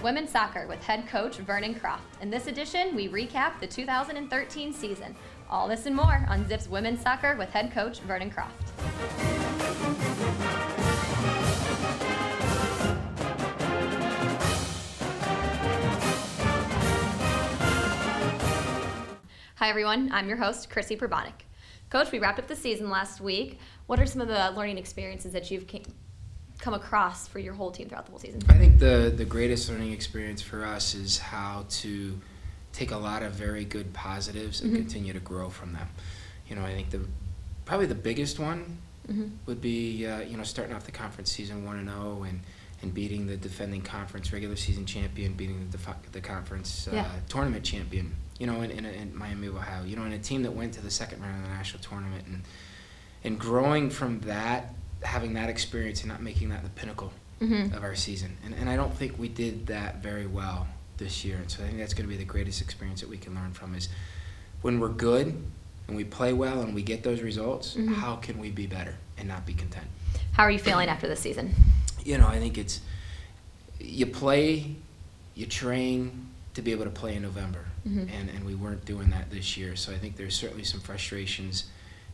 Women's Soccer with head coach Vernon Croft. In this edition, we recap the 2013 season. All this and more on Zips Women's Soccer with head coach Vernon Croft. Hi everyone, I'm your host, Chrissy Probonic. Coach, we wrapped up the season last week. What are some of the learning experiences that you've come across for your whole team throughout the whole season? I think the greatest learning experience for us is how to take a lot of very good positives and continue to grow from them. You know, I think probably the biggest one would be starting off the conference season 1-0 and beating the defending conference regular season champion, beating the conference tournament champion. You know, in Miami, Ohio. You know, in a team that went to the second round of the national tournament, and growing from that, having that experience and not making that the pinnacle of our season. And I don't think we did that very well this year. And so I think that's going to be the greatest experience that we can learn from is when we're good and we play well and we get those results, how can we be better and not be content? How are you feeling after this season? You know, I think it's you play, you train to be able to play in November. And we weren't doing that this year. So I think there's certainly some frustrations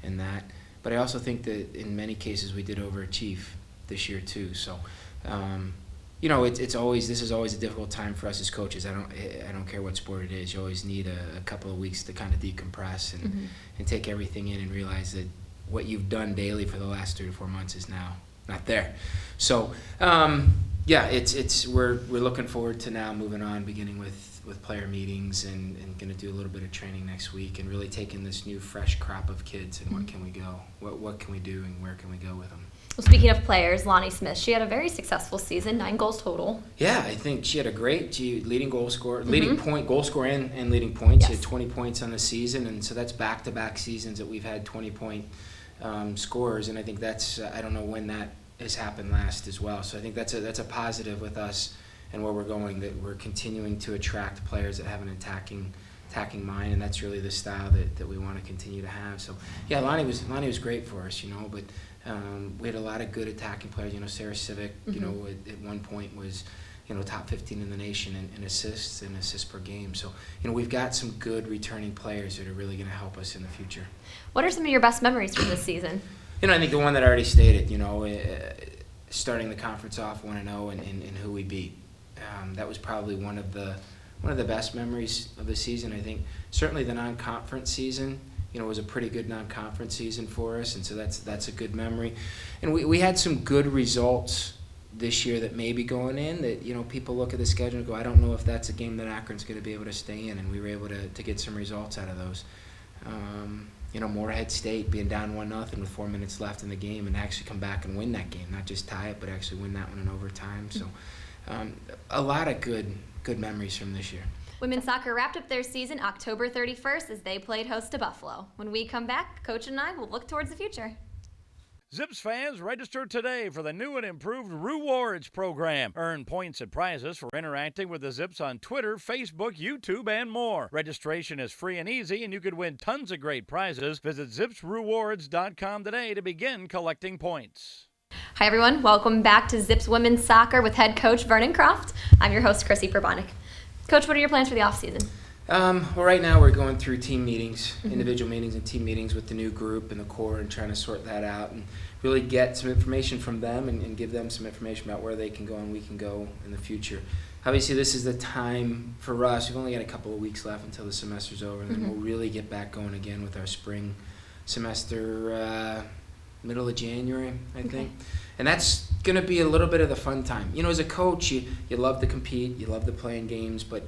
in that. But I also think that in many cases we did overachieve this year too. So, this is always a difficult time for us as coaches. I don't care what sport it is. You always need a couple of weeks to kind of decompress and take everything in and realize that what you've done daily for the last 3 to 4 months is now not there. So, we're looking forward to now moving on, beginning with player meetings and going to do a little bit of training next week and really taking this new fresh crop of kids and what can we go, what can we do and where can we go with them. Well, speaking of players, Lonnie Smith, she had a very successful season, 9 goals total. Yeah, I think she had a great leading goal scorer, goal scorer and leading points. She had 20 points on the season, and so that's back-to-back seasons that we've had 20-point scorers, and I think that's I don't know when that has happened last as well. So I think that's a positive with us and where we're going, that we're continuing to attract players that have an attacking mind, and that's really the style that we want to continue to have. So yeah, Lonnie was great for us, but we had a lot of good attacking players. Sarah Civic, at one point was top 15 in the nation in assists per game. So we've got some good returning players that are really going to help us in the future. What are some of your best memories from this season? I think the one that I already stated, starting the conference off 1-0 and who we beat. That was probably one of the best memories of the season. I think certainly the non-conference season, was a pretty good non-conference season for us, and so that's a good memory. And we had some good results this year that may be going in that, people look at the schedule and go, I don't know if that's a game that Akron's going to be able to stay in, and we were able to get some results out of those. Moorhead State being down 1-0 with 4 minutes left in the game and actually come back and win that game, not just tie it, but actually win that one in overtime. So a lot of good memories from this year. Women's soccer wrapped up their season October 31st as they played host to Buffalo. When we come back, Coach and I will look towards the future. Zips fans, register today for the new and improved Rewards program. Earn points and prizes for interacting with the Zips on Twitter, Facebook, YouTube, and more. Registration is free and easy, and you could win tons of great prizes. Visit zipsrewards.com today to begin collecting points. Hi everyone, welcome back to Zips Women's Soccer with head coach Vernon Croft. I'm your host, Chrissy Probonic. Coach, what are your plans for the offseason? Well, right now we're going through team meetings, individual meetings and team meetings with the new group and the core, and trying to sort that out and really get some information from them and give them some information about where they can go and we can go in the future. Obviously, this is the time for us. We've only got a couple of weeks left until the semester's over, and then we'll really get back going again with our spring semester middle of January, I think. And that's going to be a little bit of the fun time. As a coach, you love to compete, you love to play in games, but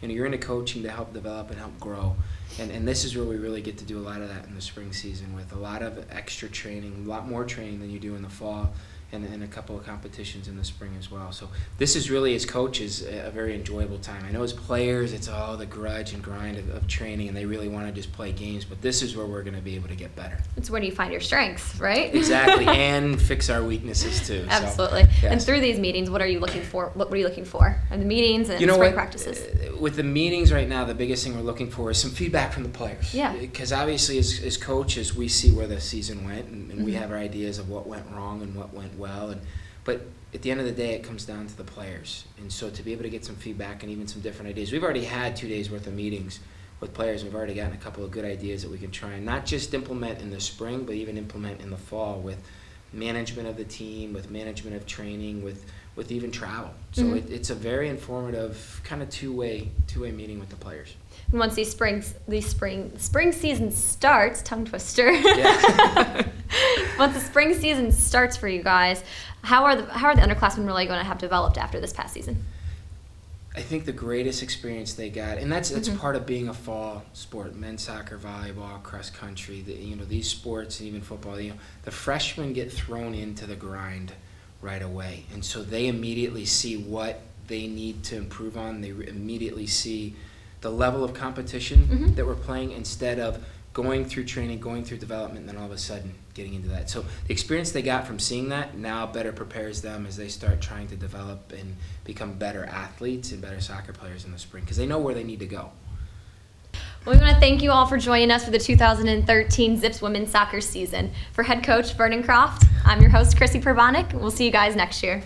you're into coaching to help develop and help grow. And this is where we really get to do a lot of that in the spring season with a lot of extra training, a lot more training than you do in the fall, and a couple of competitions in the spring as well. So this is really, as coaches, a very enjoyable time. I know as players, it's all the grudge and grind of training, and they really want to just play games, but this is where we're going to be able to get better. It's where you find your strengths, right? Exactly, and fix our weaknesses too. Absolutely. So, yes. And through these meetings, what are you looking for? What were you looking for in the meetings and spring practices? With the meetings right now, the biggest thing we're looking for is some feedback from the players. Yeah. Because obviously, as coaches, we see where the season went, and we have our ideas of what went wrong and what went well, But at the end of the day, it comes down to the players. And so to be able to get some feedback and even some different ideas. We've already had 2 days worth of meetings with players. We've already gotten a couple of good ideas that we can try and not just implement in the spring, but even implement in the fall with management of the team, with management of training, with even travel. So it's a very informative kind of two-way meeting with the players. And once spring season starts, tongue twister. Yeah. Once the spring season starts for you guys, how are the underclassmen really going to have developed after this past season? I think the greatest experience they got, and that's part of being a fall sport, men's soccer, volleyball, cross country, these sports and even football, the freshmen get thrown into the grind right away. And so they immediately see what they need to improve on. They immediately see the level of competition that we're playing instead of going through training, going through development, and then all of a sudden getting into that. So the experience they got from seeing that now better prepares them as they start trying to develop and become better athletes and better soccer players in the spring because they know where they need to go. Well, we want to thank you all for joining us for the 2013 Zips women's soccer season. For head coach Vernon Croft, I'm your host, Chrissy Perbonik. We'll see you guys next year.